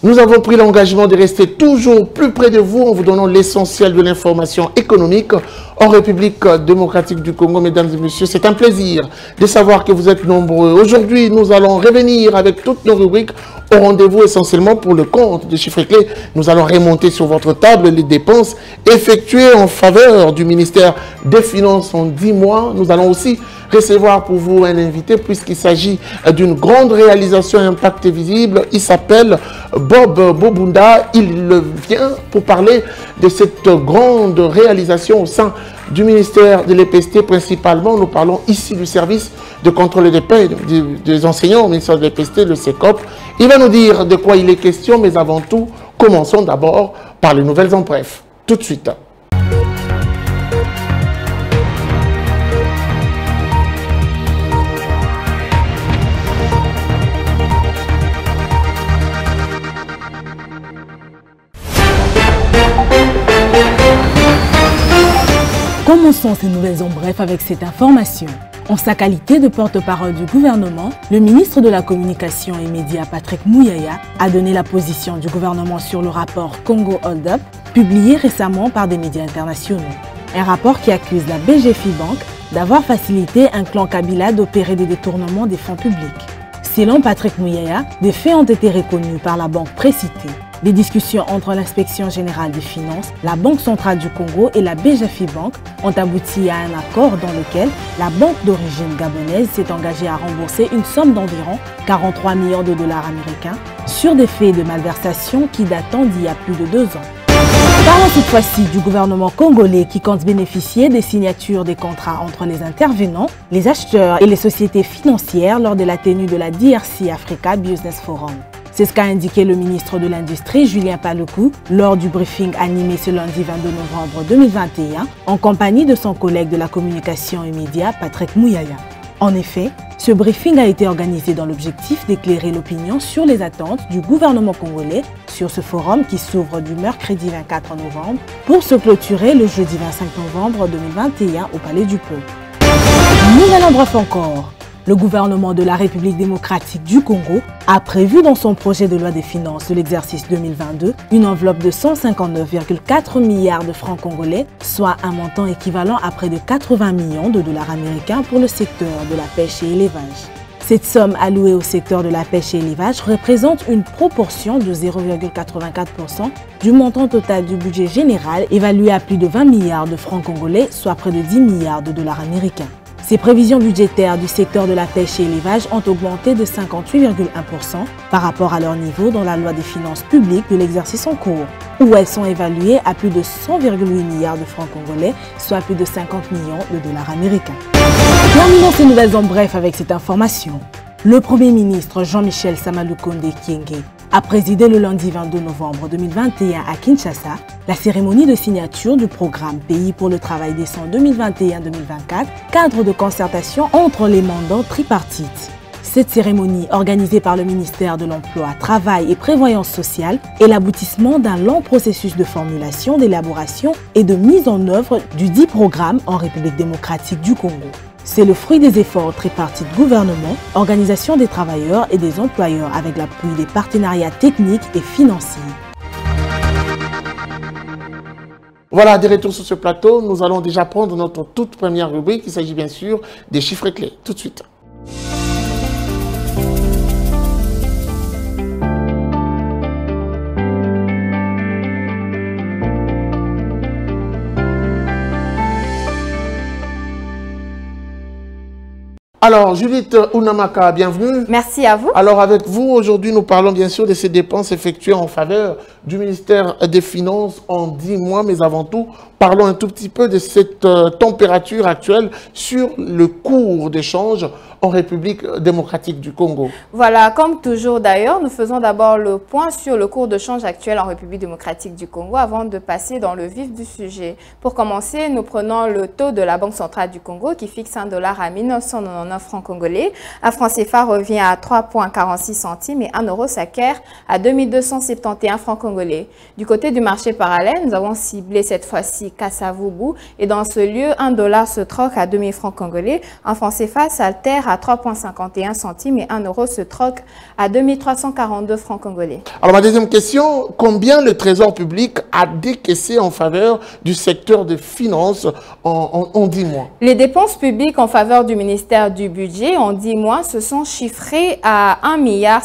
Nous avons pris l'engagement de rester toujours plus près de vous en vous donnant l'essentiel de l'information économique en République démocratique du Congo. Mesdames et messieurs, c'est un plaisir de savoir que vous êtes nombreux. Aujourd'hui, nous allons revenir avec toutes nos rubriques au rendez-vous essentiellement pour le compte des chiffres clés. Nous allons remonter sur votre table les dépenses effectuées en faveur du ministère des Finances en 10 mois. Nous allons aussi recevoir pour vous un invité puisqu'il s'agit d'une grande réalisation à impact visible. Il s'appelle Bob Bobunda. Il vient pour parler de cette grande réalisation au sein du ministère de l'EPST. Principalement, nous parlons ici du service de contrôle des paies des enseignants au ministère de l'EPST, le SECOP. Il va nous dire de quoi il est question, mais avant tout, commençons d'abord par les nouvelles en bref. Tout de suite. Commençons ces nouvelles en bref avec cette information. En sa qualité de porte-parole du gouvernement, le ministre de la Communication et Médias Patrick Muyaya a donné la position du gouvernement sur le rapport Congo Hold Up, publié récemment par des médias internationaux. Un rapport qui accuse la BGFI Bank d'avoir facilité un clan Kabila d'opérer des détournements des fonds publics. Selon Patrick Muyaya, des faits ont été reconnus par la banque précitée. Des discussions entre l'Inspection générale des finances, la Banque centrale du Congo et la BGFI Bank ont abouti à un accord dans lequel la banque d'origine gabonaise s'est engagée à rembourser une somme d'environ 43 millions de dollars américains sur des faits de malversation qui datent d'il y a plus de 2 ans. Parlons cette fois-ci du gouvernement congolais qui compte bénéficier des signatures des contrats entre les intervenants, les acheteurs et les sociétés financières lors de la tenue de la DRC Africa Business Forum. C'est ce qu'a indiqué le ministre de l'Industrie, Julien Paluku, lors du briefing animé ce lundi 22 novembre 2021, en compagnie de son collègue de la communication et médias, Patrick Muyaya. En effet, ce briefing a été organisé dans l'objectif d'éclairer l'opinion sur les attentes du gouvernement congolais sur ce forum qui s'ouvre du mercredi 24 novembre pour se clôturer le jeudi 25 novembre 2021 au Palais du Peuple. Nouvelle en bref encore. Le gouvernement de la République démocratique du Congo a prévu dans son projet de loi des finances de l'exercice 2022 une enveloppe de 159,4 milliards de francs congolais, soit un montant équivalent à près de 80 millions de dollars américains pour le secteur de la pêche et élevage. Cette somme allouée au secteur de la pêche et élevage représente une proportion de 0,84% du montant total du budget général évalué à plus de 20 milliards de francs congolais, soit près de 10 milliards de dollars américains. Ces prévisions budgétaires du secteur de la pêche et élevage ont augmenté de 58,1% par rapport à leur niveau dans la loi des finances publiques de l'exercice en cours, où elles sont évaluées à plus de 100,8 milliards de francs congolais, soit plus de 50 millions de dollars américains. Terminons ces nouvelles en bref avec cette information. Le Premier ministre Jean-Michel Samalukonde Kyenge a présidé le lundi 22 novembre 2021 à Kinshasa la cérémonie de signature du programme Pays pour le travail décent 2021-2024, cadre de concertation entre les mandats tripartites. Cette cérémonie, organisée par le ministère de l'Emploi, Travail et Prévoyance sociale, est l'aboutissement d'un long processus de formulation, d'élaboration et de mise en œuvre du dit programme en République démocratique du Congo. C'est le fruit des efforts tripartites gouvernement, organisation des travailleurs et des employeurs avec l'appui des partenariats techniques et financiers. Voilà, de retour sur ce plateau, nous allons déjà prendre notre toute première rubrique. Il s'agit bien sûr des chiffres clés. Tout de suite. Alors, Judith Unamaka, bienvenue. Merci à vous. Alors, avec vous, aujourd'hui, nous parlons bien sûr de ces dépenses effectuées en faveur du ministère des Finances en 10 mois, mais avant tout, parlons un tout petit peu de cette température actuelle sur le cours d'échange en République démocratique du Congo. Voilà, comme toujours d'ailleurs, nous faisons d'abord le point sur le cours de change actuel en République démocratique du Congo avant de passer dans le vif du sujet. Pour commencer, nous prenons le taux de la Banque centrale du Congo qui fixe $1 à 1999 francs congolais. Un franc CFA revient à 3,46 centimes et 1 euro s'acquiert à 2271 francs congolais. Du côté du marché parallèle, nous avons ciblé cette fois-ci Kassavubu et dans ce lieu, 1 dollar se troque à 2000 francs congolais. Un franc CFA s'altère à 3,51 centimes et 1 euro se troque à 2342 francs congolais. Alors ma deuxième question, combien le Trésor public a décaissé en faveur du secteur des finances en 10 mois? Les dépenses publiques en faveur du ministère du Budget en 10 mois se sont chiffrées à 1,6 milliard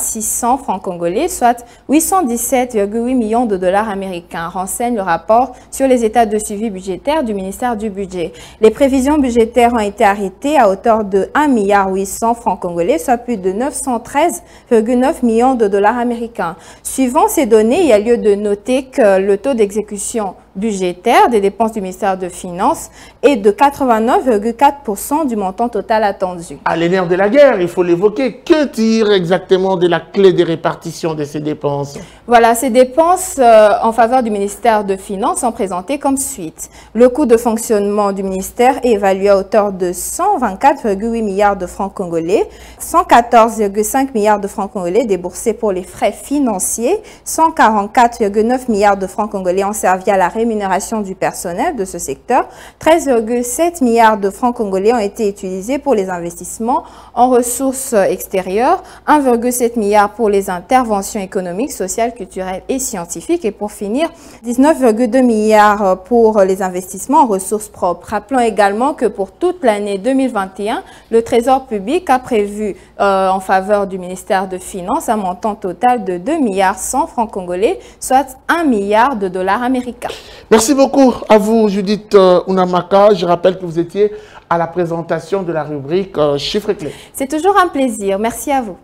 francs congolais, soit 817,8 millions de dollars américains, renseigne le rapport sur les états de suivi budgétaire du ministère du Budget. Les prévisions budgétaires ont été arrêtées à hauteur de 1,8 milliard francs congolais, soit plus de 913,9 millions de dollars américains. Suivant ces données, il y a lieu de noter que le taux d'exécution budgétaire des dépenses du ministère de Finances est de 89,4% du montant total attendu. À l'éreintement de la guerre, il faut l'évoquer. Que tire exactement de la clé des répartitions de ces dépenses? Voilà, ces dépenses en faveur du ministère de Finances sont présentées comme suite. Le coût de fonctionnement du ministère est évalué à hauteur de 124,8 milliards de francs congolais, 114,5 milliards de francs congolais déboursés pour les frais financiers, 144,9 milliards de francs congolais ont servi à la rémunération du personnel de ce secteur, 13,7 milliards de francs congolais ont été utilisés pour les investissements en ressources extérieures, 1,7 milliard pour les interventions économiques, sociales, culturelles et scientifiques et pour finir, 19,2 milliards pour les investissements en ressources propres. Rappelons également que pour toute l'année 2021, le Trésor public a prévu en faveur du ministère de Finances un montant total de 2 milliards 100 francs congolais, soit 1 milliard de dollars américains. Merci beaucoup à vous, Judith Unamaka. Je rappelle que vous étiez à la présentation de la rubrique Chiffres clés. C'est toujours un plaisir. Merci à vous.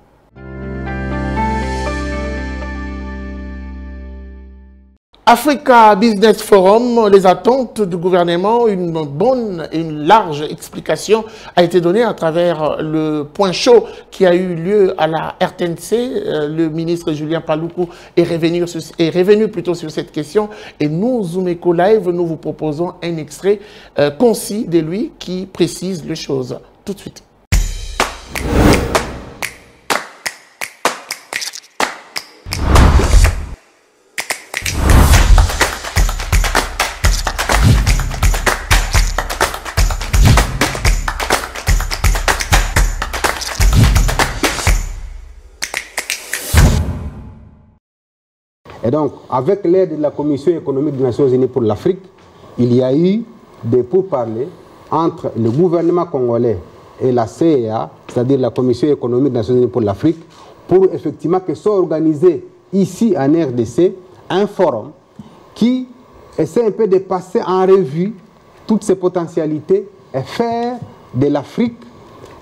Africa Business Forum, les attentes du gouvernement, une bonne et une large explication a été donnée à travers le point chaud qui a eu lieu à la RTNC. Le ministre Julien Paluku est revenu plutôt sur cette question et nous, Zoomeko Live, nous vous proposons un extrait concis de lui qui précise les choses. Tout de suite. Et donc, avec l'aide de la Commission économique des Nations Unies pour l'Afrique, il y a eu des pourparlers entre le gouvernement congolais et la CEA, c'est-à-dire la Commission économique des Nations Unies pour l'Afrique, pour effectivement que soit organisé ici en RDC un forum qui essaie un peu de passer en revue toutes ces potentialités et faire de l'Afrique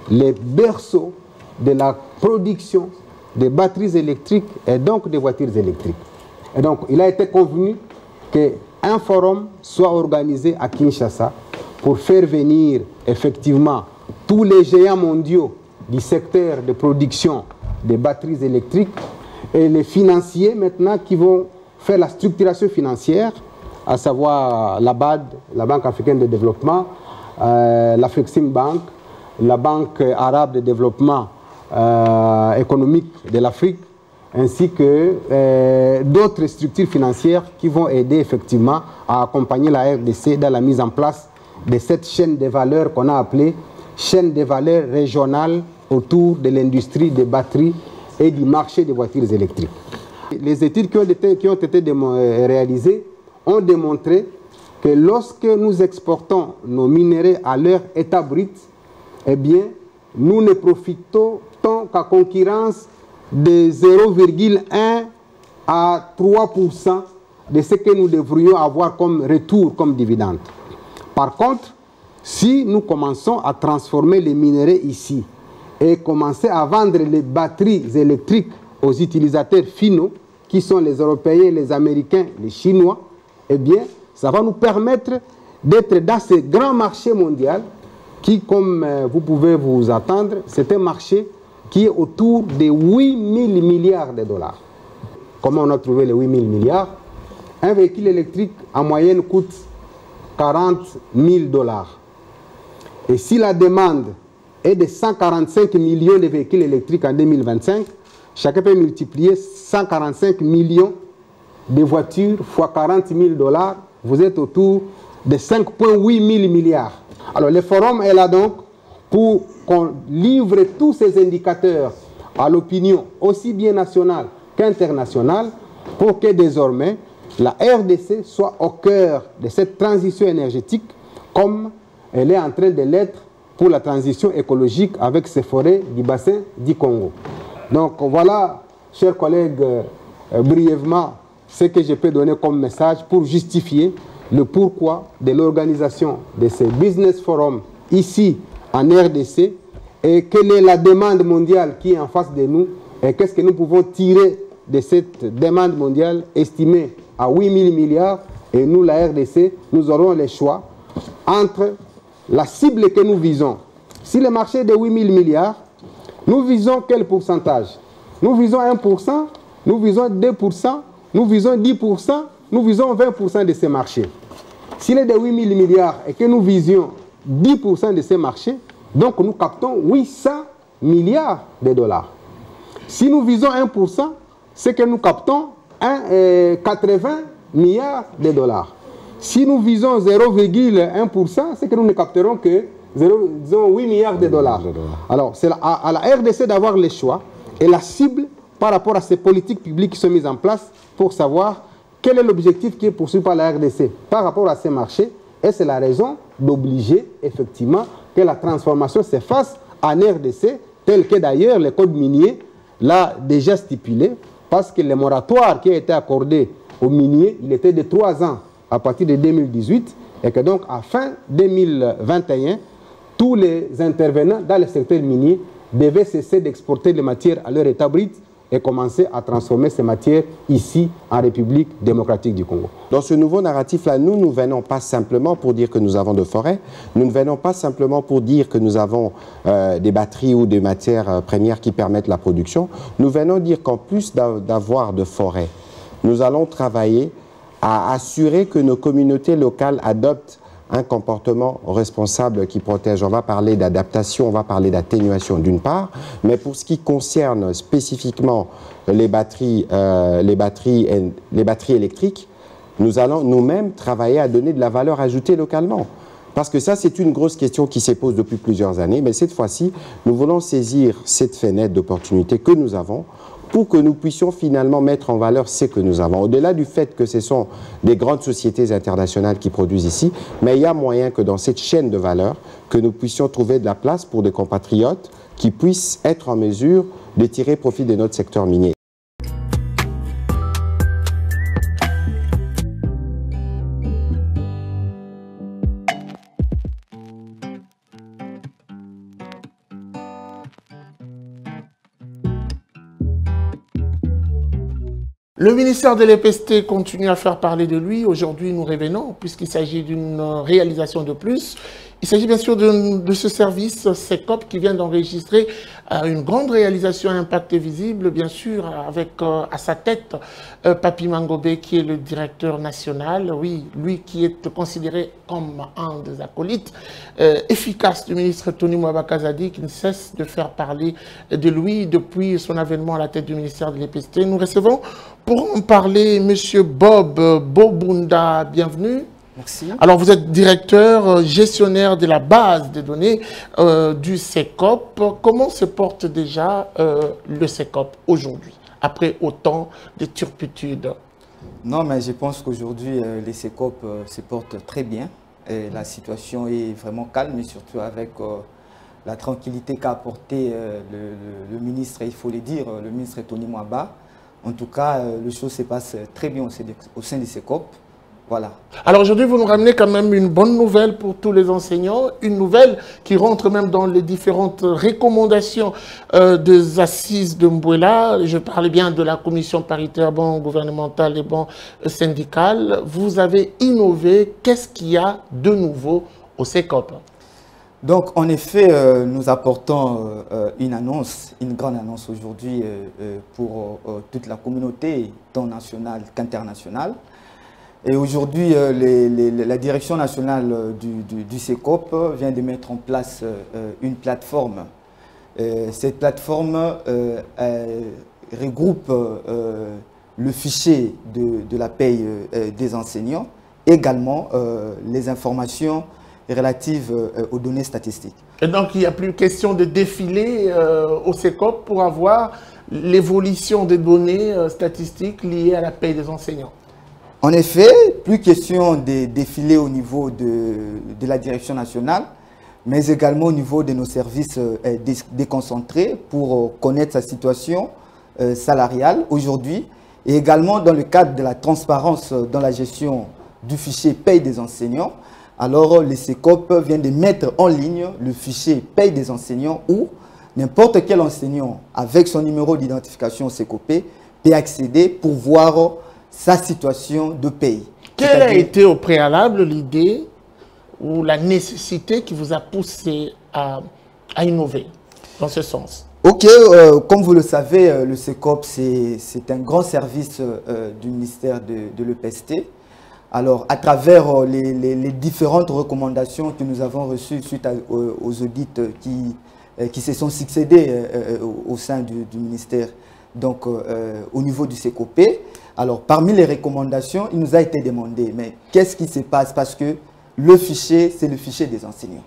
les berceaux de la production des batteries électriques et donc des voitures électriques. Et donc, il a été convenu qu'un forum soit organisé à Kinshasa pour faire venir effectivement tous les géants mondiaux du secteur de production des batteries électriques et les financiers maintenant qui vont faire la structuration financière, à savoir la BAD, la Banque africaine de développement, l'Afrexim Bank, la Banque arabe de développement économique de l'Afrique, ainsi que d'autres structures financières qui vont aider effectivement à accompagner la RDC dans la mise en place de cette chaîne de valeur qu'on a appelée chaîne de valeur régionale autour de l'industrie des batteries et du marché des voitures électriques. Les études qui ont été réalisées ont démontré que lorsque nous exportons nos minerais à leur état brut, eh bien, nous ne profitons qu'à concurrence de 0,1 à 3% de ce que nous devrions avoir comme retour, comme dividende. Par contre, si nous commençons à transformer les minerais ici et commencer à vendre les batteries électriques aux utilisateurs finaux, qui sont les Européens, les Américains, les Chinois, eh bien, ça va nous permettre d'être dans ce grand marché mondial qui, comme vous pouvez vous attendre, c'est un marché qui est autour de 8 000 milliards de dollars. Comment on a trouvé les 8 000 milliards? Un véhicule électrique en moyenne coûte 40 000 dollars. Et si la demande est de 145 millions de véhicules électriques en 2025, chacun peut multiplier 145 millions des voitures fois 40 000 $, vous êtes autour de 5,8 000 milliards. Alors le forum est là donc pour qu'on livre tous ces indicateurs à l'opinion aussi bien nationale qu'internationale pour que désormais la RDC soit au cœur de cette transition énergétique comme elle est en train de l'être pour la transition écologique avec ces forêts du bassin du Congo. Donc voilà, chers collègues, brièvement, ce que je peux donner comme message pour justifier le pourquoi de l'organisation de ces business forums ici en RDC et quelle est la demande mondiale qui est en face de nous et qu'est-ce que nous pouvons tirer de cette demande mondiale estimée à 8 000 milliards et nous, la RDC, nous aurons le choix entre la cible que nous visons. Si le marché est de 8 000 milliards, nous visons quel pourcentage? Nous visons 1%, nous visons 2%, nous visons 10%, nous visons 20% de ces marchés. S'il est de 8 000 milliards et que nous visions 10% de ces marchés, donc nous captons 800 milliards de dollars. Si nous visons 1%, c'est que nous captons 80 milliards de dollars. Si nous visons 0,1%, c'est que nous ne capterons que 8 milliards de dollars. Alors, c'est à la RDC d'avoir les choix et la cible par rapport à ces politiques publiques qui sont mises en place pour savoir quel est l'objectif qui est poursuivi par la RDC par rapport à ces marchés. Et c'est la raison d'obliger effectivement que la transformation se fasse en RDC, tel que d'ailleurs le code minier l'a déjà stipulé, parce que le moratoire qui a été accordé aux miniers, il était de 3 ans à partir de 2018, et que donc à fin 2021, tous les intervenants dans le secteur minier devaient cesser d'exporter les matières à leur état brut et commencer à transformer ces matières ici en République démocratique du Congo. Dans ce nouveau narratif-là, nous ne venons pas simplement pour dire que nous avons de forêts, nous ne venons pas simplement pour dire que nous avons des batteries ou des matières premières qui permettent la production. Nous venons dire qu'en plus d'avoir de forêts, nous allons travailler à assurer que nos communautés locales adoptent un comportement responsable qui protège. On va parler d'adaptation, on va parler d'atténuation d'une part, mais pour ce qui concerne spécifiquement les batteries électriques, nous allons nous-mêmes travailler à donner de la valeur ajoutée localement. Parce que ça, c'est une grosse question qui se pose depuis plusieurs années, mais cette fois-ci, nous voulons saisir cette fenêtre d'opportunité que nous avons pour que nous puissions finalement mettre en valeur ce que nous avons. Au-delà du fait que ce sont des grandes sociétés internationales qui produisent ici, mais il y a moyen que dans cette chaîne de valeur, que nous puissions trouver de la place pour des compatriotes qui puissent être en mesure de tirer profit de notre secteur minier. Le ministère de l'EPST continue à faire parler de lui. Aujourd'hui, nous revenons, puisqu'il s'agit d'une réalisation de plus. Il s'agit bien sûr de ce service CECOP qui vient d'enregistrer une grande réalisation à impact visible, bien sûr, avec à sa tête Papi Mangobé, qui est le directeur national. Oui, lui qui est considéré comme un des acolytes efficaces du ministre Tony Mwabakazadi, qui ne cesse de faire parler de lui depuis son avènement à la tête du ministère de l'EPST. Nous recevons pour en parler M. Bob Bobunda. Bienvenue. Merci. Alors, vous êtes directeur, gestionnaire de la base de données du CECOP. Comment se porte déjà le CECOP aujourd'hui, après autant de turpitudes? Non, mais je pense qu'aujourd'hui, les CECOP se portent très bien. Et la situation est vraiment calme, et surtout avec la tranquillité qu'a apporté le ministre, il faut le dire, le ministre Tony Mwaba. En tout cas, les choses se passent très bien au sein des CECOP. Voilà. Alors aujourd'hui, vous nous ramenez quand même une bonne nouvelle pour tous les enseignants, une nouvelle qui rentre même dans les différentes recommandations des assises de Mbouela. Je parlais bien de la commission paritaire bon gouvernementale et bon syndicale. Vous avez innové. Qu'est-ce qu'il y a de nouveau au CECOP? Donc, en effet, nous apportons une annonce, une grande annonce aujourd'hui pour toute la communauté, tant nationale qu'internationale. Et aujourd'hui, la direction nationale du CECOP vient de mettre en place une plateforme. Cette plateforme regroupe le fichier de la paye des enseignants, également les informations relatives aux données statistiques. Et donc, il n'y a plus question de défiler au CECOP pour avoir l'évolution des données statistiques liées à la paye des enseignants. En effet, plus question de défiler au niveau de la direction nationale, mais également au niveau de nos services déconcentrés pour connaître sa situation salariale aujourd'hui, et également dans le cadre de la transparence dans la gestion du fichier paye des enseignants. Alors, le CECOP vient de mettre en ligne le fichier paye des enseignants où n'importe quel enseignant avec son numéro d'identification CECOP peut accéder pour voir sa situation de paye. Quelle a été au préalable l'idée ou la nécessité qui vous a poussé à innover dans ce sens? Ok, comme vous le savez, le CECOP, c'est un grand service du ministère de l'EPST. Alors, à travers les différentes recommandations que nous avons reçues suite aux audits qui se sont succédés au sein du ministère, donc au niveau du CECOP, alors parmi les recommandations, il nous a été demandé, mais qu'est-ce qui se passe? Parce que le fichier, c'est le fichier des enseignants.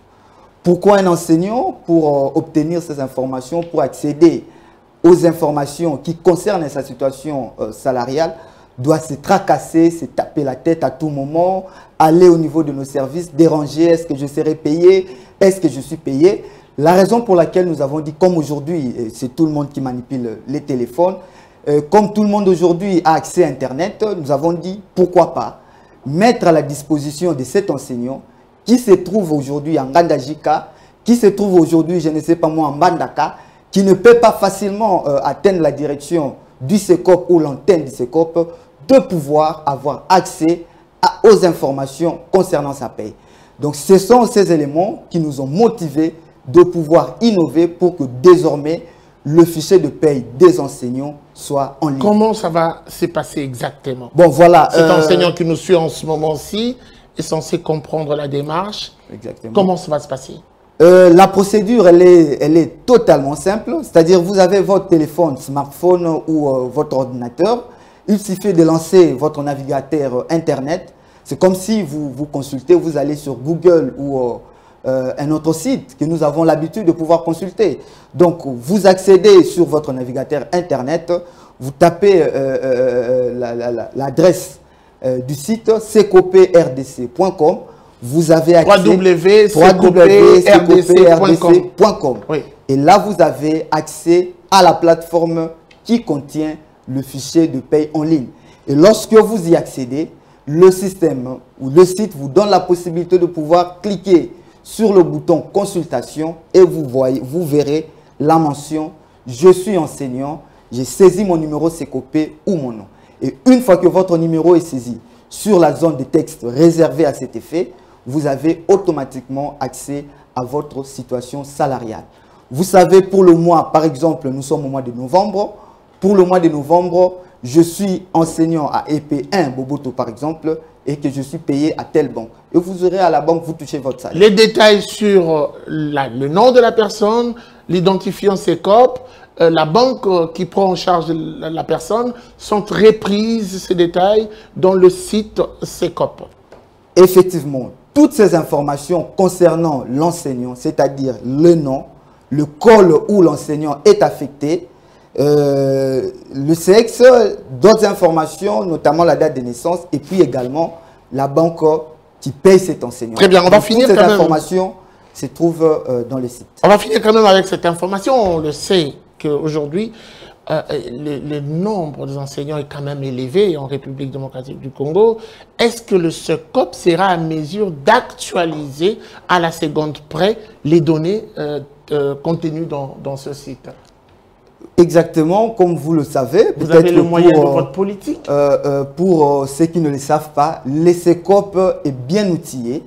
Pourquoi un enseignant? Pour obtenir ces informations, pour accéder aux informations qui concernent sa situation salariale, doit se tracasser, se taper la tête à tout moment, aller au niveau de nos services, déranger, est-ce que je serai payé, est-ce que je suis payé? La raison pour laquelle nous avons dit, comme aujourd'hui, c'est tout le monde qui manipule les téléphones, comme tout le monde aujourd'hui a accès à Internet, nous avons dit, pourquoi pas mettre à la disposition de cet enseignant qui se trouve aujourd'hui en Ngandajika, qui se trouve aujourd'hui, je ne sais pas moi, en Bandaka, qui ne peut pas facilement atteindre la direction du CECOP ou l'antenne du CECOP, de pouvoir avoir accès aux informations concernant sa paye. Donc ce sont ces éléments qui nous ont motivés de pouvoir innover pour que désormais le fichier de paye des enseignants soit en ligne. Comment ça va se passer exactement? Bon, voilà. Cet enseignant qui nous suit en ce moment-ci est censé comprendre la démarche. Exactement. Comment ça va se passer? La procédure, elle est totalement simple. C'est-à-dire, vous avez votre téléphone, smartphone ou votre ordinateur. Il suffit de lancer votre navigateur Internet. C'est comme si vous consultez, vous allez sur Google ou un autre site que nous avons l'habitude de pouvoir consulter. Donc, vous accédez sur votre navigateur Internet, vous tapez l'adresse du site cecoprdc.com. Vous avez accès www.cecoprdc.com. Oui. Et là, vous avez accès à la plateforme qui contient le fichier de paye en ligne. Et lorsque vous y accédez, le système ou le site vous donne la possibilité de pouvoir cliquer sur le bouton consultation et vous verrez la mention « Je suis enseignant, j'ai saisi mon numéro CECOP ou mon nom ». Et une fois que votre numéro est saisi sur la zone de texte réservée à cet effet, vous avez automatiquement accès à votre situation salariale. Vous savez, pour le mois, par exemple, nous sommes au mois de novembre. Pour le mois de novembre, je suis enseignant à EP1 Boboto, par exemple, et que je suis payé à telle banque. Et vous aurez à la banque, vous touchez votre salaire. Les détails sur le nom de la personne, l'identifiant CECOP, la banque qui prend en charge la personne, sont reprises, ces détails, dans le site CECOP. Effectivement, toutes ces informations concernant l'enseignant, c'est-à-dire le nom, le col où l'enseignant est affecté, le sexe, d'autres informations, notamment la date de naissance, et puis également la banque qui paye cet enseignant. Très bien, on va finir toutes ces quand même. informations se trouvent dans le site. On va finir quand même avec cette information. On le sait qu'aujourd'hui, le nombre des enseignants est quand même élevé en République démocratique du Congo. Est-ce que le CECOP sera à mesure d'actualiser à la seconde près les données contenues dans ce site? Exactement, comme vous le savez. Vous avez le moyen de votre politique. Pour ceux qui ne le savent pas, le CECOP est bien outillé.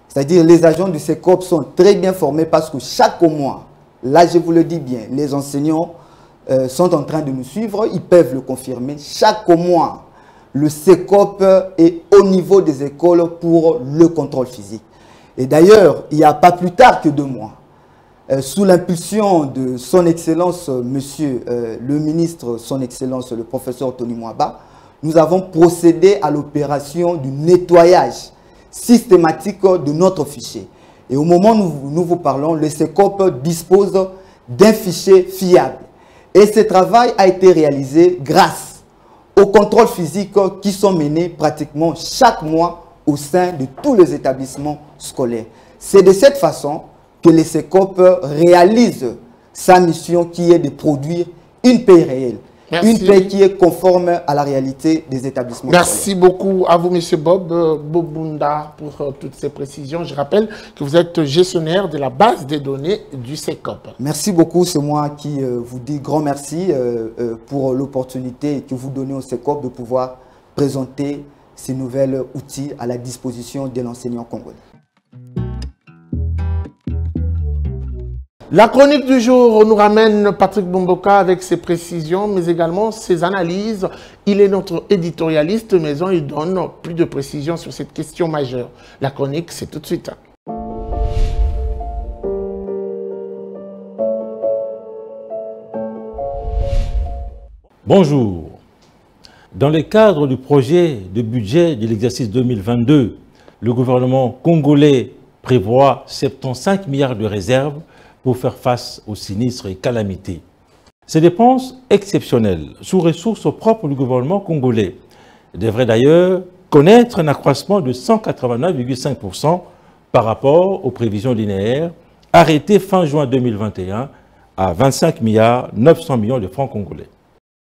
C'est-à-dire les agents du CECOP sont très bien formés parce que chaque mois, là je vous le dis bien, les enseignants sont en train de nous suivre, ils peuvent le confirmer. Chaque mois, le CECOP est au niveau des écoles pour le contrôle physique. Et d'ailleurs, il n'y a pas plus tard que 2 mois, sous l'impulsion de son Excellence, Monsieur le ministre, son Excellence, le professeur Tony Mwaba, nous avons procédé à l'opération du nettoyage systématique de notre fichier. Et au moment où nous vous parlons, le SECOP dispose d'un fichier fiable. Et ce travail a été réalisé grâce aux contrôles physiques qui sont menés pratiquement chaque mois au sein de tous les établissements scolaires. C'est de cette façon que le SECOP réalise sa mission qui est de produire une paie réelle. Merci. Une paie qui est conforme à la réalité des établissements. Merci beaucoup à vous, M. Bobunda, pour toutes ces précisions. Je rappelle que vous êtes gestionnaire de la base des données du SECOP. Merci beaucoup. C'est moi qui vous dis grand merci pour l'opportunité que vous donnez au SECOP de pouvoir présenter ces nouveaux outils à la disposition de l'enseignant congolais. La chronique du jour nous ramène Patrick Bomboka avec ses précisions, mais également ses analyses. Il est notre éditorialiste, mais il donne plus de précisions sur cette question majeure. La chronique, c'est tout de suite. Bonjour. Dans le cadre du projet de budget de l'exercice 2022, le gouvernement congolais prévoit 75 milliards de réserves pour faire face aux sinistres et calamités. Ces dépenses exceptionnelles, sous ressources propres du gouvernement congolais, devraient d'ailleurs connaître un accroissement de 189,5% par rapport aux prévisions linéaires arrêtées fin juin 2021 à 25 milliards 900 millions de francs congolais.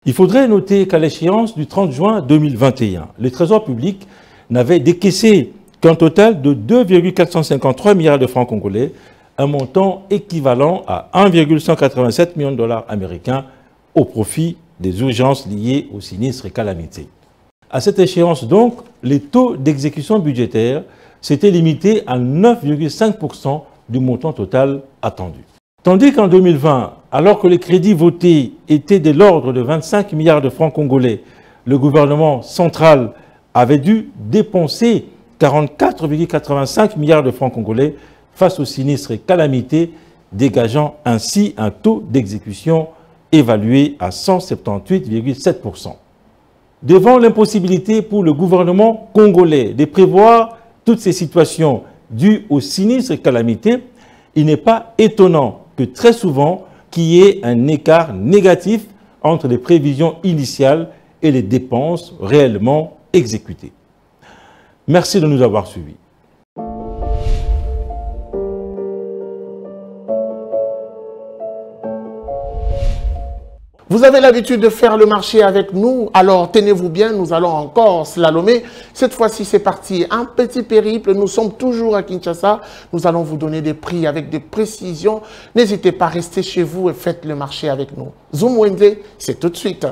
Il faudrait noter qu'à l'échéance du 30 juin 2021, le Trésor public n'avait décaissé qu'un total de 2,453 milliards de francs congolais, un montant équivalent à 1,187 millions de dollars américains au profit des urgences liées aux sinistres et calamités. À cette échéance donc, les taux d'exécution budgétaire s'étaient limités à 9,5% du montant total attendu. Tandis qu'en 2020, alors que les crédits votés étaient de l'ordre de 25 milliards de francs congolais, le gouvernement central avait dû dépenser 44,85 milliards de francs congolais face aux sinistres et calamités, dégageant ainsi un taux d'exécution évalué à 178,7%. Devant l'impossibilité pour le gouvernement congolais de prévoir toutes ces situations dues aux sinistres et calamités, il n'est pas étonnant que très souvent qu'il y ait un écart négatif entre les prévisions initiales et les dépenses réellement exécutées. Merci de nous avoir suivis. Vous avez l'habitude de faire le marché avec nous, alors tenez-vous bien, nous allons encore slalomer. Cette fois-ci, c'est parti, un petit périple, nous sommes toujours à Kinshasa. Nous allons vous donner des prix avec des précisions. N'hésitez pas à rester chez vous et faites le marché avec nous. Zoom Wednesday, c'est tout de suite.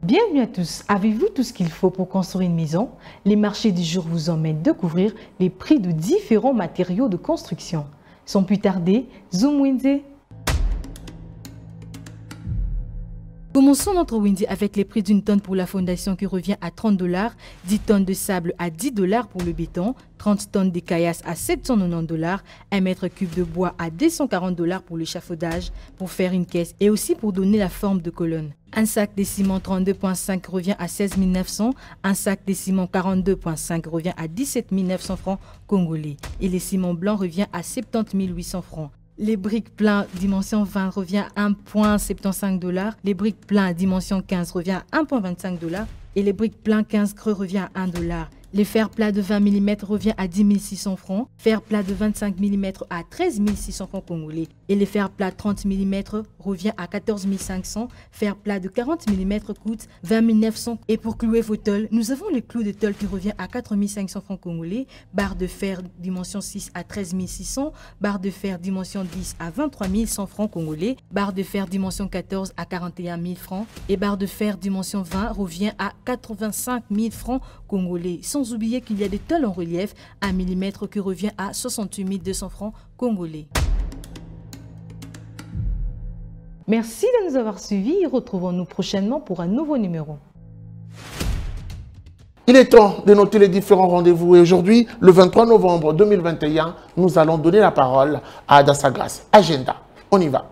Bienvenue à tous. Avez-vous tout ce qu'il faut pour construire une maison? Les marchés du jour vous emmènent découvrir les prix de différents matériaux de construction. Sans plus tarder, Zoom Wednesday. Commençons notre Wednesday avec les prix d'une tonne pour la fondation qui revient à 30 $, 10 tonnes de sable à 10 $ pour le béton, 30 tonnes de caillasse à 790 $, 1 mètre cube de bois à 240 $ pour l'échafaudage, pour faire une caisse et aussi pour donner la forme de colonne. Un sac de ciment 32,5 revient à 16 900, un sac de ciment 42,5 revient à 17 900 francs congolais et le ciment blanc revient à 70 800 francs. Les briques pleins dimension 20 revient à 1,75 $, les briques pleins dimension 15 revient à 1,25 $ et les briques pleins 15 creux revient à 1 $. Les fers plats de 20 mm revient à 10 600 francs, fer plat de 25 mm à 13 600 francs congolais et les fers plats 30 mm revient à 14 500, fer plat de 40 mm coûte 20 900 et pour clouer vos tôles, nous avons le clou de tôle qui revient à 4 500 francs congolais, barre de fer dimension 6 à 13 600, barre de fer dimension 10 à 23 100 francs congolais, barre de fer dimension 14 à 41 000 francs et barre de fer dimension 20 revient à 85 000 francs congolais. Sans oublier qu'il y a des tôles en relief à 1 mm qui revient à 68 200 francs congolais. Merci de nous avoir suivis et retrouvons-nous prochainement pour un nouveau numéro. Il est temps de noter les différents rendez-vous et aujourd'hui, le 23 novembre 2021, nous allons donner la parole à Adassa Grace. Agenda, on y va.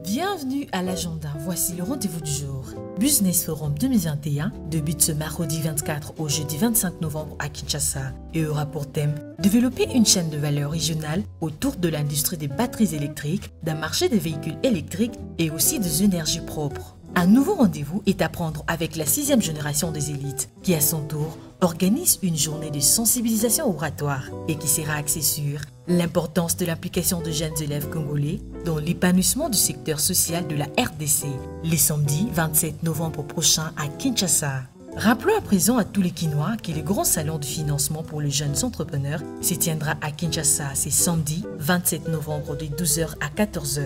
Bienvenue à l'agenda, voici le rendez-vous du jour. Business Forum 2021 débute ce mardi 24 au jeudi 25 novembre à Kinshasa et aura pour thème développer une chaîne de valeur régionale autour de l'industrie des batteries électriques, d'un marché des véhicules électriques et aussi des énergies propres. Un nouveau rendez-vous est à prendre avec la 6e génération des élites qui à son tour organise une journée de sensibilisation oratoire et qui sera axée sur l'importance de l'implication de jeunes élèves congolais dans l'épanouissement du secteur social de la RDC, les samedis 27 novembre prochain à Kinshasa. Rappelons à présent à tous les Kinois que le grand salon de financement pour les jeunes entrepreneurs se tiendra à Kinshasa ce samedi 27 novembre de 12h à 14h.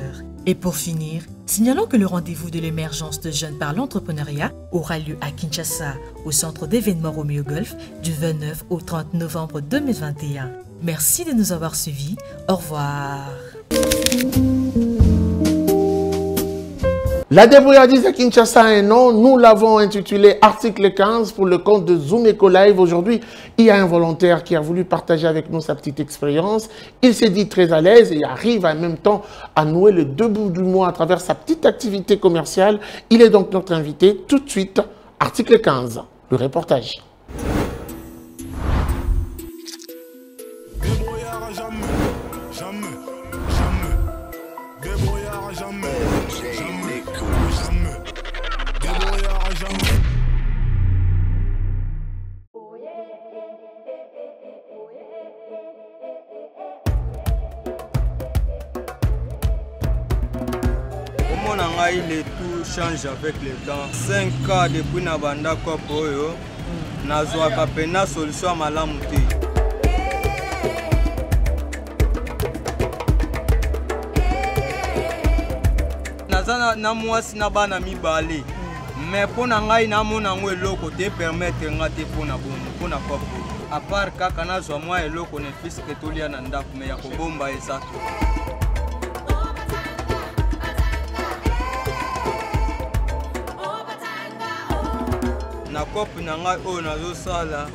Et pour finir, signalons que le rendez-vous de l'émergence de jeunes par l'entrepreneuriat aura lieu à Kinshasa, au centre d'événements Romeo Golf, du 29 au 30 novembre 2021. Merci de nous avoir suivis. Au revoir. La débrouillardise à Kinshasa a un nom, nous l'avons intitulé Article 15 pour le compte de Zoom Eco Live. Aujourd'hui, il y a un volontaire qui a voulu partager avec nous sa petite expérience. Il s'est dit très à l'aise et arrive en même temps à nouer le 2 bouts du mois à travers sa petite activité commerciale. Il est donc notre invité. Tout de suite, Article 15, le reportage. Le tout change avec le temps. 5 ans depuis Nabanda Kopoyo, Nazwa Kapena solution à Malamuti. Nazana Namwasi Nabana Mibali. Mais pour Nangai Namona Loko te permettre de pour na Kopo. À part Kakana Zwa et Loko ne fils que Tolia Nanda, mais Yakobomba et ça. Na kopi na ngai oyo nazosala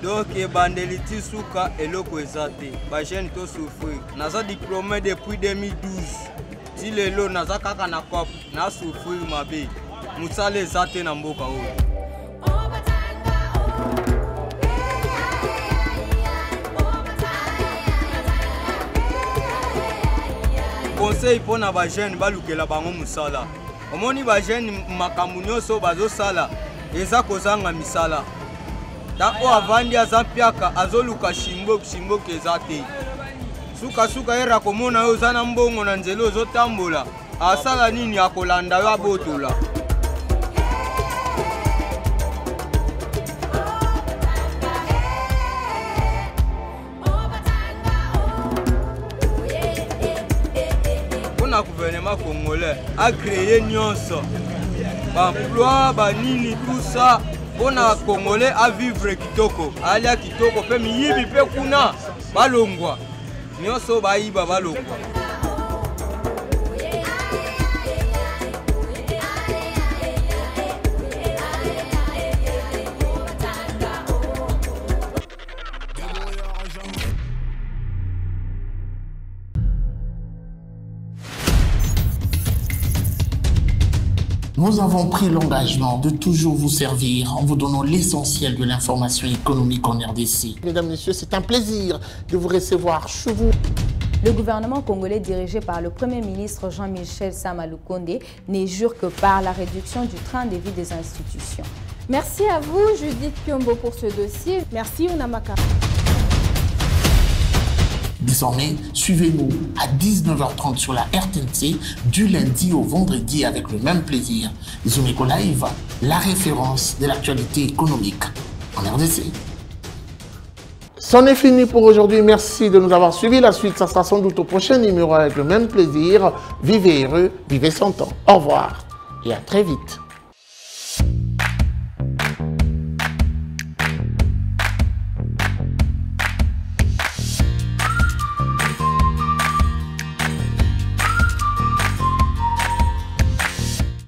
donc ebandeliti suka eloko eza te bagene to souffrir naza diplômé depuis 2012 ti lelo naza kaka na kopi na souffrir mabe mosala eza te na mboka oyo conseil mpona bagene balukela bango mosala omoni bagene makambo nyonso bazosala eza kozanga misala tako avandi aza piaka azoluka shimbo eza te suka era komona yo oza na mbongo na nzela ozotambola asala nini akolanda yo abotola mpona gouvernement congolais agreye nyonso emploi banini tout ça pour na congolais à vivre kitoko alia kitoko pe miyibi pe kuna balongwa nyonso bayiba balongwa Nous avons pris l'engagement de toujours vous servir en vous donnant l'essentiel de l'information économique en RDC. Mesdames, Messieurs, c'est un plaisir de vous recevoir chez vous. Le gouvernement congolais dirigé par le Premier ministre Jean-Michel Sama Lukonde n'est jure que par la réduction du train de vie des institutions. Merci à vous, Judith Piombo, pour ce dossier. Merci, Unamaka. Désormais, suivez-nous à 19h30 sur la RTNC du lundi au vendredi avec le même plaisir. Zoom Eco Live, la référence de l'actualité économique en RDC. C'en est fini pour aujourd'hui. Merci de nous avoir suivis. La suite, ça sera sans doute au prochain numéro avec le même plaisir. Vivez heureux, vivez 100 ans. Au revoir et à très vite.